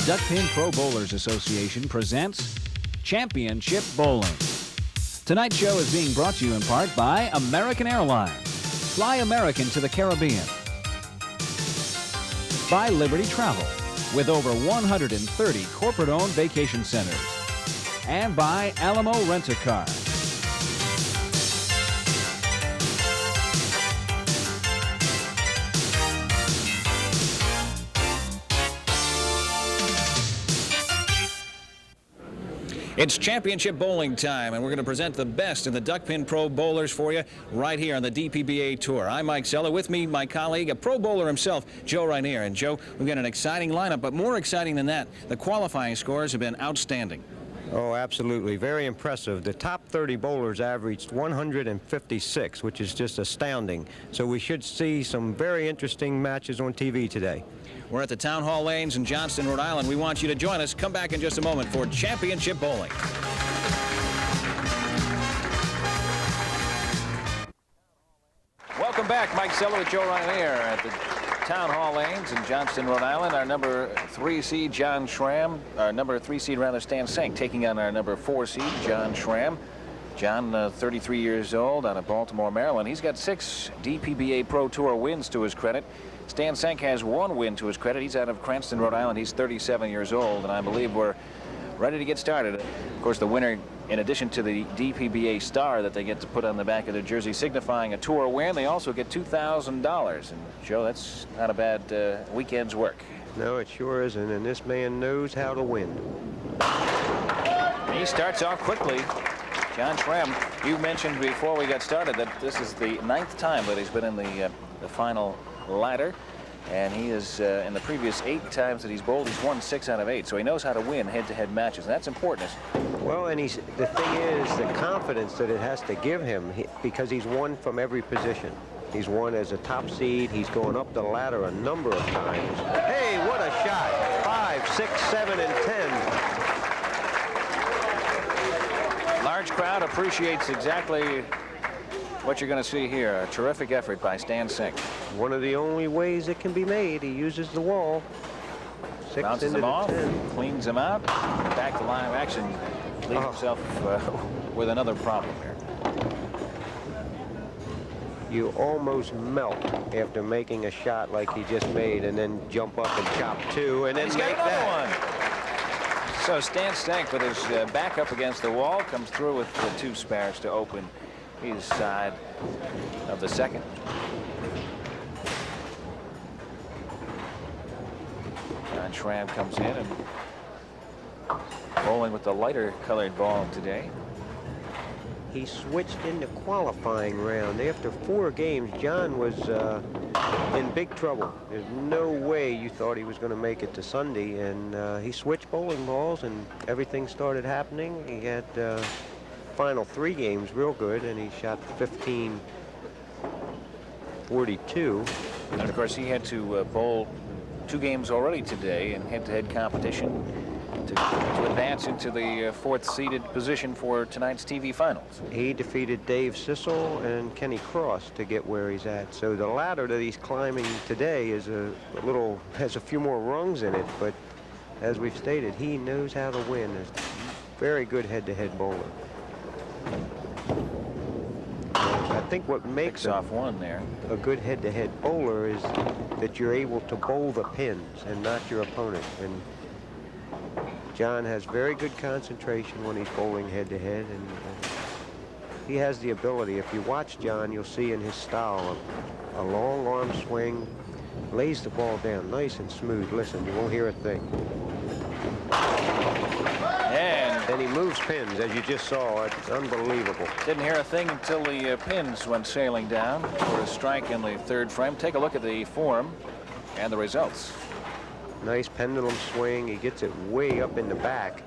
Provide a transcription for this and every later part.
Duckpin Pro Bowlers Association presents Championship Bowling. Tonight's show is being brought to you in part by American Airlines. Fly American to the Caribbean. By Liberty Travel, with over 130 corporate-owned vacation centers. And by Alamo Rent-A-Car. It's championship bowling time, and we're going to present the best in the Duckpin Pro Bowlers for you right here on the DPBA Tour. I'm Mike Zeller. With me, my colleague, a pro bowler himself, Joe Rainier. And Joe, we've got an exciting lineup, but more exciting than that, the qualifying scores have been outstanding. Oh, absolutely. Very impressive. The top 30 bowlers averaged 156, which is just astounding. So we should see some very interesting matches on TV today. We're at the Town Hall Lanes in Johnston, Rhode Island. We want you to join us. Come back in just a moment for Championship Bowling. Welcome back. Mike Zeller with Joe Rainier at the Town Hall Lanes in Johnston, Rhode Island. Our number 3 seed, John Schramm, our number 3 seed, rather, Stanz Sinc, taking on our number 4 seed, John Schramm. John, 33 years old, out of Baltimore, Maryland. He's got 6 DPBA Pro Tour wins to his credit. Stanz Sinc has 1 win to his credit. He's out of Cranston, Rhode Island. He's 37 years old, and I believe we're ready to get started. Of course, the winner, in addition to the DPBA star that they get to put on the back of their jersey signifying a tour win, they also get $2,000. And, Joe, that's not a bad weekend's work. No, it sure isn't, and this man knows how to win. He starts off quickly. John Schramm, you mentioned before we got started that this is the 9th time that he's been in the final ladder, and he is in the previous 8 times that he's bowled, he's won 6 out of 8, so he knows how to win head-to-head matches, and that's important. Well, and the thing is the confidence that it has to give him, because he's won from every position. He's won as a top seed. He's going up the ladder a number of times. Hey, what a shot! 5, 6, 7, and 10. Large crowd appreciates exactly what you're going to see here. A terrific effort by Stanz Sinc. One of the only ways it can be made. He uses the wall. 6 bounces into them off, 10. Cleans them out, back to line of action, leaves himself with another problem here. You almost melt after making a shot like he just made, and then jump up and chop 2, and then he's make got another that one. So Stanz Sinc, with his back up against the wall, comes through with the 2 spares to open his side of the second. John Schramm comes in and bowling with the lighter colored ball today. He switched in the qualifying round. After 4 games, John was in big trouble. There's no way you thought he was going to make it to Sunday, and he switched bowling balls, and everything started happening. He had final 3 games real good, and he shot 15-42. And of course, he had to bowl 2 games already today in head-to-head competition to advance into the 4th seeded position for tonight's TV finals. He defeated Dave Sissel and Kenny Cross to get where he's at. So the ladder that he's climbing today is has a few more rungs in it, but as we've stated, he knows how to win. He's a very good head-to-head bowler. I think what makes off one there. A good head-to-head bowler is that you're able to bowl the pins and not your opponent. And John has very good concentration when he's bowling head-to-head, and he has the ability. If you watch John, you'll see in his style a long arm swing, lays the ball down nice and smooth. Listen, you won't hear a thing. And he moves pins, as you just saw. It's unbelievable. Didn't hear a thing until the pins went sailing down for a strike in the 3rd frame. Take a look at the form and the results. Nice pendulum swing. He gets it way up in the back.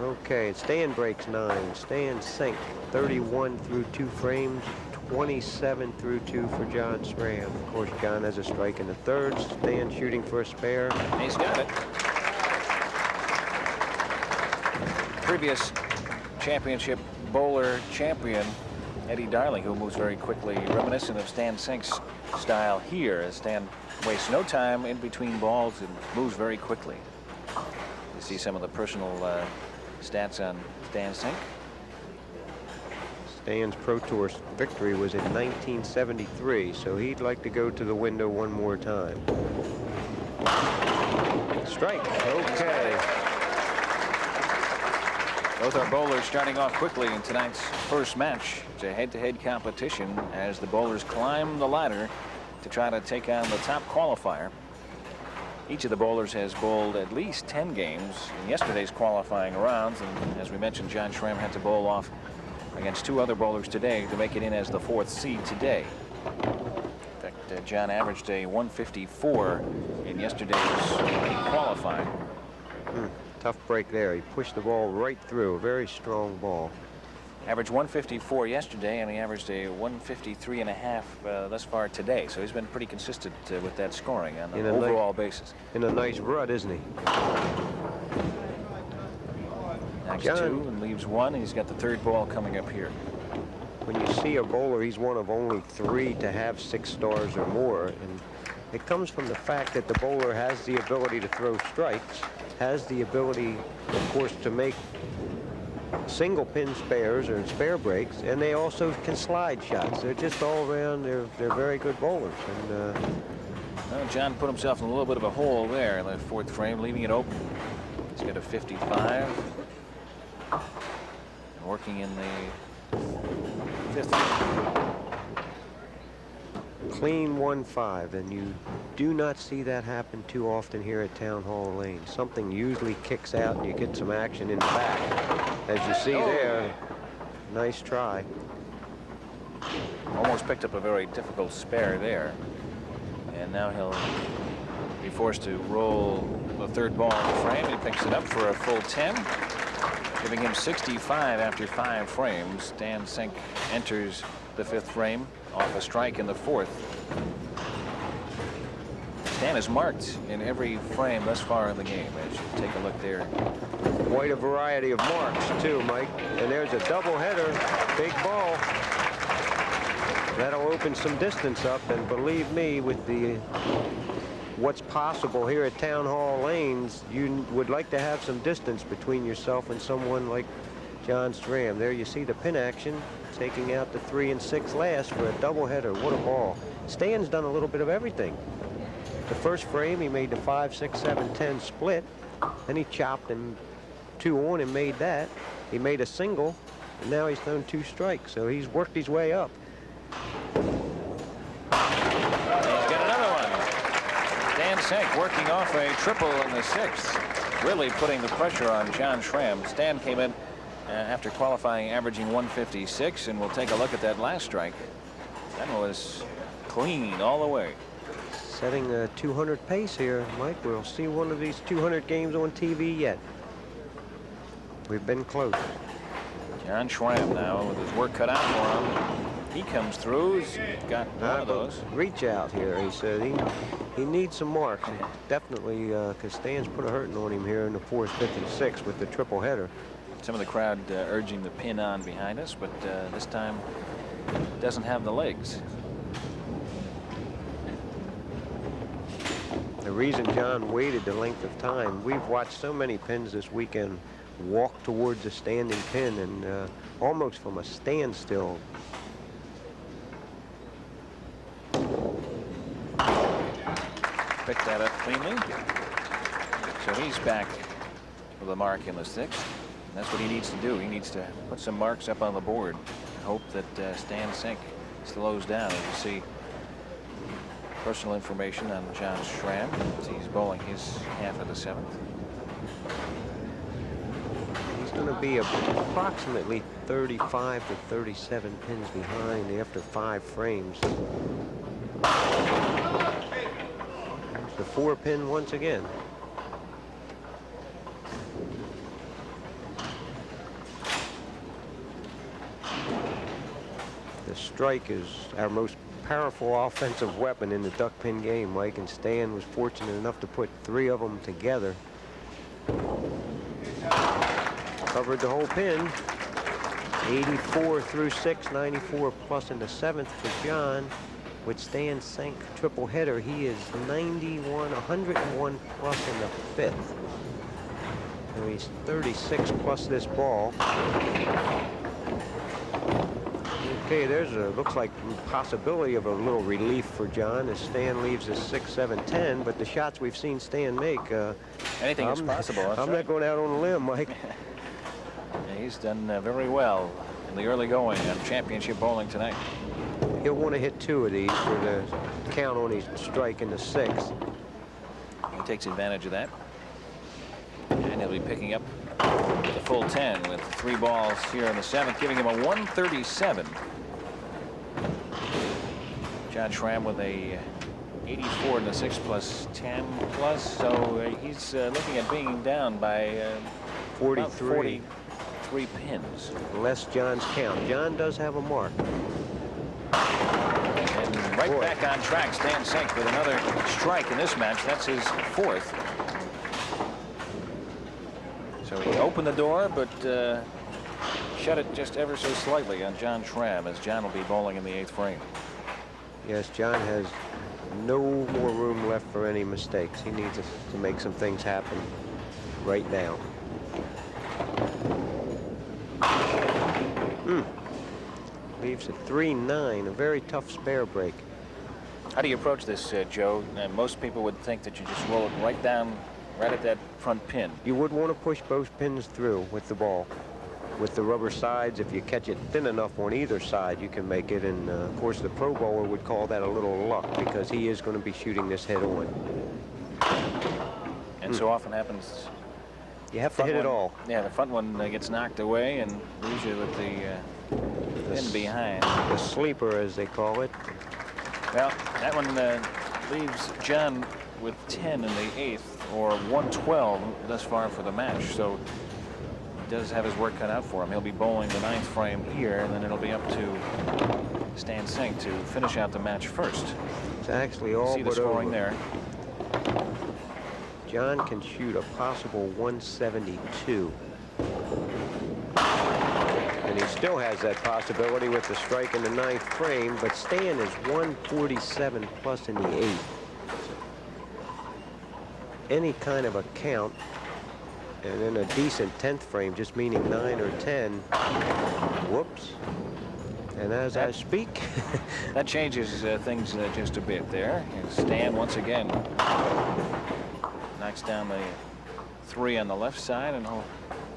Okay, Stan breaks 9. Stanz Sinc, 31 through 2 frames, 27 through 2 for John Schramm. Of course, John has a strike in the 3rd. Stan shooting for a spare. He's got it. Previous championship bowler champion Eddie Darling, who moves very quickly, reminiscent of Stanz Sinc's style here, as Stan wastes no time in between balls and moves very quickly. You see some of the personal stats on Stanz Sinc. Stan's Pro Tour victory was in 1973, so he'd like to go to the window one more time. Strike. Okay. Both our bowlers starting off quickly in tonight's first match. It's a head-to-head competition as the bowlers climb the ladder to try to take on the top qualifier. Each of the bowlers has bowled at least 10 games in yesterday's qualifying rounds, and as we mentioned, John Schramm had to bowl off against 2 other bowlers today to make it in as the 4th seed today. In fact, John averaged a 154 in yesterday's qualifying. Tough break there. He pushed the ball right through. A very strong ball. Averaged 154 yesterday, and he averaged a 153.5 thus far today. So he's been pretty consistent with that scoring on an overall basis. In a nice rut, isn't he? Knocks 2 and leaves 1. He's got the 3rd ball coming up here. When you see a bowler, he's one of only 3 to have 6 stars or more. And it comes from the fact that the bowler has the ability to throw strikes, has the ability, of course, to make single pin spares or spare breaks, and they also can slide shots. They're just all around. They're very good bowlers. And well, John put himself in a little bit of a hole there in the 4th frame, leaving it open. He's got a 55. And working in the 5th frame. Clean 1-5, and you do not see that happen too often here at Town Hall Lane. Something usually kicks out and you get some action in the back. As you see there, nice try. Almost picked up a very difficult spare there. And now he'll be forced to roll the 3rd ball in the frame. He picks it up for a full 10, giving him 65 after 5 frames. Stanz Sinc enters the 5th frame off a strike in the 4th. Stan is marked in every frame thus far in the game, as you take a look there. Quite a variety of marks, too, Mike. And there's a doubleheader, big ball. That'll open some distance up, and believe me, with what's possible here at Town Hall Lanes, you would like to have some distance between yourself and someone like John Schramm. There you see the pin action, taking out the 3 and 6 last for a doubleheader. What a ball. Stan's done a little bit of everything. The 1st frame, he made the 5, 6, 7, 10 split. Then he chopped him 2 on and made that. He made a single, and now he's thrown 2 strikes. So he's worked his way up. He's got another one. Stanz Sinc working off a triple in the 6th, really putting the pressure on John Schramm. Stan came in after qualifying, averaging 156, and we'll take a look at that last strike. That was clean all the way. Setting a 200 pace here, Mike. We'll see one of these 200 games on TV yet. We've been close. John Schramm now with his work cut out for him. He comes through. He's got one of those. Reach out here, he said. He needs some marks. Definitely, because Stan's put a hurting on him here in the 4th, 5th, and 6th with the triple header. Some of the crowd urging the pin on behind us, but this time doesn't have the legs. The reason John waited the length of time, we've watched so many pins this weekend walk towards a standing pin and almost from a standstill. Picked that up cleanly. So he's back with a mark in the 6th. And that's what he needs to do. He needs to put some marks up on the board and hope that Stanz Sinc slows down. As you see, personal information on John Schramm as he's bowling his half of the 7th. He's going to be approximately 35 to 37 pins behind after 5 frames. The 4 pin once again. The strike is our most powerful offensive weapon in the duckpin game, Mike, and Stan was fortunate enough to put 3 of them together. Covered the whole pin. 84 through 6, 94 plus in the 7th for John. With Stanz Sinc triple header, he is 91, 101 plus in the 5th. So he's 36 plus this ball. Okay, there's a looks like possibility of a little relief for John as Stan leaves us 6, 7, 10. But the shots we've seen Stan make, anything is possible. I'm not going out on a limb, Mike. Yeah, he's done very well in the early going on championship bowling tonight. He'll want to hit 2 of these for the count on his strike in the 6th. He takes advantage of that. And he'll be picking up the full 10 with 3 balls here in the 7th, giving him a 137. John Schramm with a 84 in the 6 plus 10 plus, so he's looking at being down by 43 pins. Less John's count. John does have a mark. And right back on track, Stanz Sinc with another strike in this match. That's his 4th. So he opened the door, but shut it just ever so slightly on John Schramm, as John will be bowling in the 8th frame. Yes, John has no more room left for any mistakes. He needs to make some things happen right now. Leaves at 3-9, a very tough spare break. How do you approach this, Joe? Most people would think that you just roll it right down, right at that front pin. You would want to push both pins through with the ball. With the rubber sides, if you catch it thin enough on either side, you can make it. And of course, the pro bowler would call that a little luck because he is going to be shooting this head on. And so often happens. You have to hit it all. Yeah, the front one gets knocked away and leaves you with the pin behind. The sleeper, as they call it. Well, that one leaves John with 10 in the 8th, or 112 thus far for the match. So he does have his work cut out for him. He'll be bowling the 9th frame here, and then it'll be up to Stanz Sinc to finish out the match first. It's actually all See the but scoring over. there. John can shoot a possible 172. And he still has that possibility with the strike in the 9th frame, but Stan is 147 plus in the 8th. Any kind of a count, and then a decent 10th frame, just meaning 9 or 10. Whoops. And as I speak, that changes things just a bit there. And Stan once again knocks down the 3 on the left side, and he'll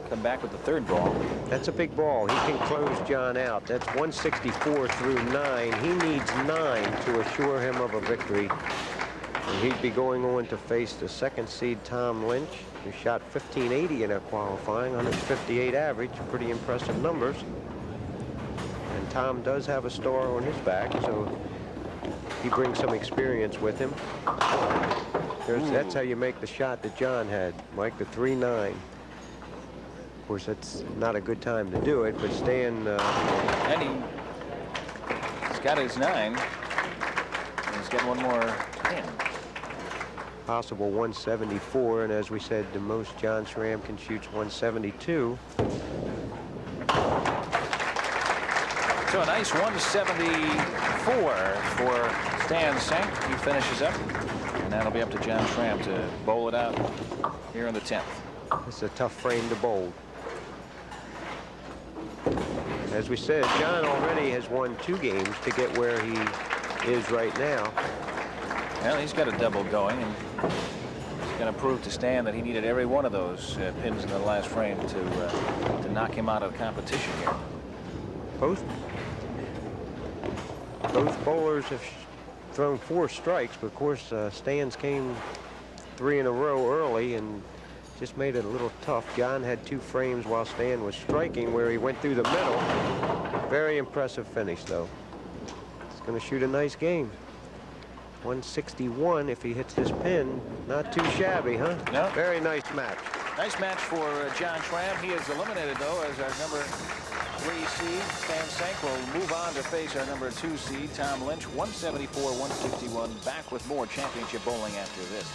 come back with the 3rd ball. That's a big ball. He can close John out. That's 164 through 9. He needs 9 to assure him of a victory. And he'd be going on to face the 2nd seed Tom Lynch, who shot 1580 in a qualifying, 158 average. Pretty impressive numbers. And Tom does have a star on his back, so he brings some experience with him. That's how you make the shot that John had, Mike, the 3-9. Of course, that's not a good time to do it, but Stan... and he's got his 9. And he's got one more pin. Possible 174, and as we said, the most John Schramm can shoot 172. So a nice 174 for Stanz Sinc. He finishes up, and that'll be up to John Schramm to bowl it out here in the 10th. It's a tough frame to bowl. As we said, John already has won 2 games to get where he is right now. Well, he's got a double going, and he's going to prove to Stan that he needed every one of those pins in the last frame to knock him out of the competition here. Both bowlers have thrown 4 strikes, but of course Stan's came 3 in a row early and just made it a little tough. John had 2 frames while Stan was striking where he went through the middle. Very impressive finish, though. He's going to shoot a nice game. 161 if he hits this pin. Not too shabby, huh? No. Very nice match. Nice match for John Schramm. He is eliminated, though, as our number 3 seed. Stanz Sinc will move on to face our number 2 seed, Tom Lynch. 174-161. Back with more championship bowling after this.